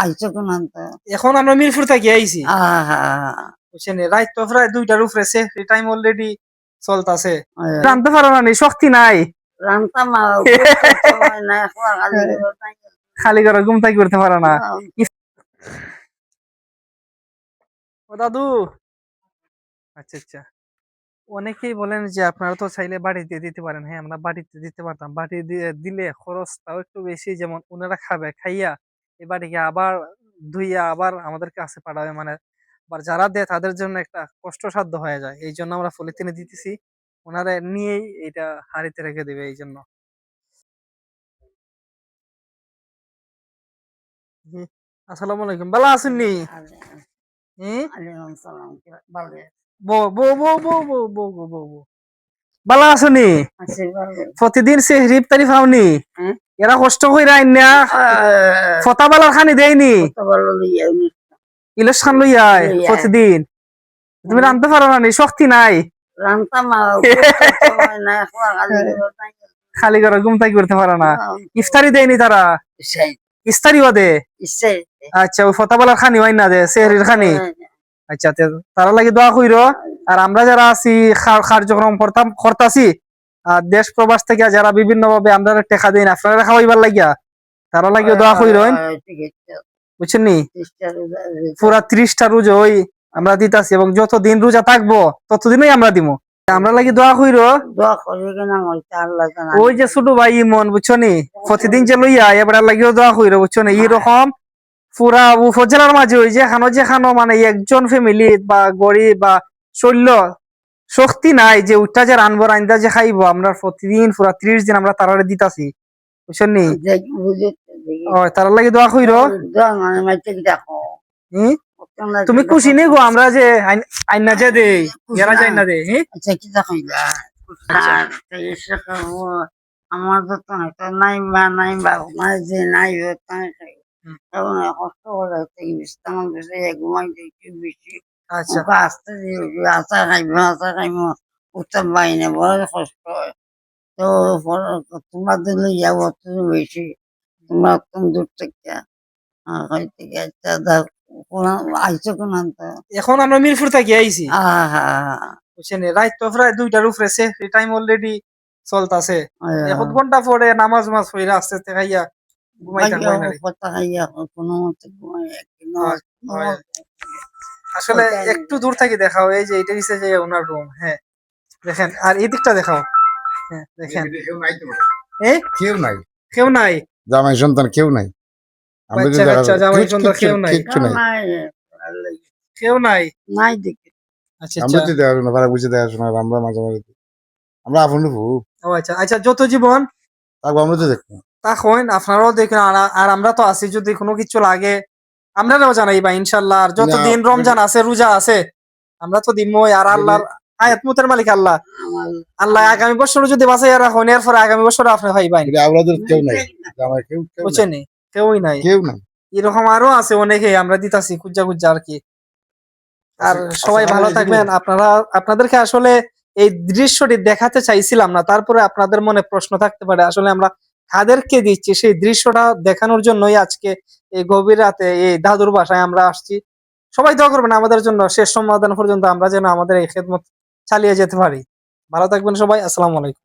আইছো কোন এখন আমরা মিরপুর থেকে আইছি আহা বুঝছেন রাত তো প্রায় 2টার উপরে সেফটি টাইম অলরেডি চলতেছে জানতে পারো না নি শক্তি নাই রান্তা মা সময় নাই খালি করে ঘুম থেকে করতে পারো না ও দাদু আচ্ছা আচ্ছা অনেকেই বলেন যে আপনারা তো চাইলে বাড়িতে দিতে পারেন। হ্যাঁ, আমরা বাড়িতে দিতে পারতাম। বাড়ি দিয়ে দিলে খরচটাও একটু বেশি, যেমন ওনারা খাবে, খাইয়া এই বাড়িকে আবার ধুইয়া আবার আমাদের কাছে পাঠাবে, মানে আবার যারা দেয় তাদের জন্য একটা কষ্টসাধ্য হয়ে যায়। এই জন্য আমরা পলিথিনে দিতেছি, ওনারা নিয়েই এটা হাঁড়িতে রেখে দিবে এই জন্য। হুম, আসসালামু আলাইকুম, ভালো আছেন নি? হুম, বো বো বো বো বো বো বো বো বো। ভালো আছো নি? প্রতিদিন সে ইফতারি খাওনি? এরা কষ্ট কইরা আইনা ফতা বালার খানি দেয়নি? ইলিশ খান লই আয় প্রতিদিন। তুমি রানতে পারো না নি? শক্তি নাই? খালি করে ঘুম থেকে করতে পারো না? ইফতারি দেয়নি তারা? ইফতারি বাদে? আচ্ছা, ওই ফতা বালার খানি হয় না দে সেহরির খানি? আচ্ছা, তারা লাগি দোয়া কইরো। আর আমরা যারা আছি কার্যক্রম করতাছি, দেশ প্রবাস থেকে যারা বিভিন্ন ভাবে আমরা টেকা দিন আপনারা খাওয়াইবার লাগিয়া, তারা লাগিয়ে দোয়া কইরইন, বুঝছেন নি? পুরা 30টা রোজা ওই আমরা দিতাছি, এবং যতদিন রোজা থাকবো ততদিনই আমরা দিমু। আমরা লাগি দোয়া কইরো। ওই যে ছোট ভাই ইমন, বুঝছো নি, প্রতিদিন যে লইয়া এবার লাগিও দোয়া কইরো, বুঝছো নি? এরকম পুরা উপজেলার মাঝে ওই যেখানো মানে একজন ফ্যামিলি বা গরিব বা শৈল্য শক্তি নাই যে উঠটা যে রানবো রান্দা যে খাইবো, আমরা প্রতিদিন পুরা 30 দিন আমরা তারারে দিতাছি, বুঝছেন নি? তারা লাগি দোয়া কইরো। তুমি খুশি নেই গো আমরা যে আইনা যে দেই, এরা যাই না দে? আমার তো নাই বা নাই বা যে নাই কষ্ট করে তেমন বেশি ঘুমাই বেশি আসতে আশা খাইব আশা খাইব উঠতে পারি না, বড় কষ্ট হয়। তো তোমরা দিলে যাবো তুমি বেশি, তোমরা একদম দূর থেকে আইছো কোন এখন আমরা মিরপুর থেকে আইছি বুঝছেন রাত তো প্রায় 2টার উপরে সেফটি টাইম অলরেডি চলতেছে। 1 ঘন্টা পরে নামাজ মাস হইরা আস্তে আস্তে খাইয়া ঘুমাইতে হয় না। আসলে একটু দূর থেকে দেখাও, এই যে এটা হচ্ছে যে ওনার রুম। হ্যাঁ দেখেন, আর এই দিকটা দেখাও। হ্যাঁ দেখেন, কেউ নাই, কেউ নাই, জামাই সন্তান কেউ নাই, বাচ্চা কাচ্চা জামাই সন্তান কেউ নাই, কেউ নাই নাই দেখি। আচ্ছা আমরা আচ্ছা, তো দেখাশোনা পারা বুঝে দেখাশোনা, আমরা মাঝে মাঝে আমরা আপন ও আচ্ছা আচ্ছা, যত জীবন থাকবো আমরা তো দেখবো। তখন আপনারাও দেখেন, আর আমরা তো আছি, যদি কোনো কিছু লাগে আমরাও জানাইবা ইনশাল্লাহ। আর যতদিন রমজান আছে, রোজা আছে, আমরা তো দিমই। আর আল্লাহর আয়াত মুতের মালিক আল্লাহ, আল্লাহ আগামী বছর যদি বাঁচাইয়া রাখেন, এরপরে আগামী বছর আপনি পাইবেন। কেউ নাই, জামাই বুঝছেন, কেউই নাই, কেউ নাই। এরকম আরো আছে অনেকে, আমরা দিতাছি খুঁজা খুঁজা আর কি। আর সবাই ভালো থাকবেন। আপনাদেরকে আসলে এই দৃশ্যটি দেখাতে চাইছিলাম না, তারপরে আপনাদের মনে প্রশ্ন থাকতে পারে আসলে আমরা কাদেরকে দিচ্ছি, সেই দৃশ্যটা দেখানোর জন্যই আজকে এই গভীর রাতে এই দাদুর বাসায় আমরা আসছি। সবাই দোয়া করবেন আমাদের জন্য, শেষ সমাধান পর্যন্ত আমরা যেন আমাদের এই খেদমত চালিয়ে যেতে পারি। ভালো থাকবেন সবাই, আসসালামু আলাইকুম।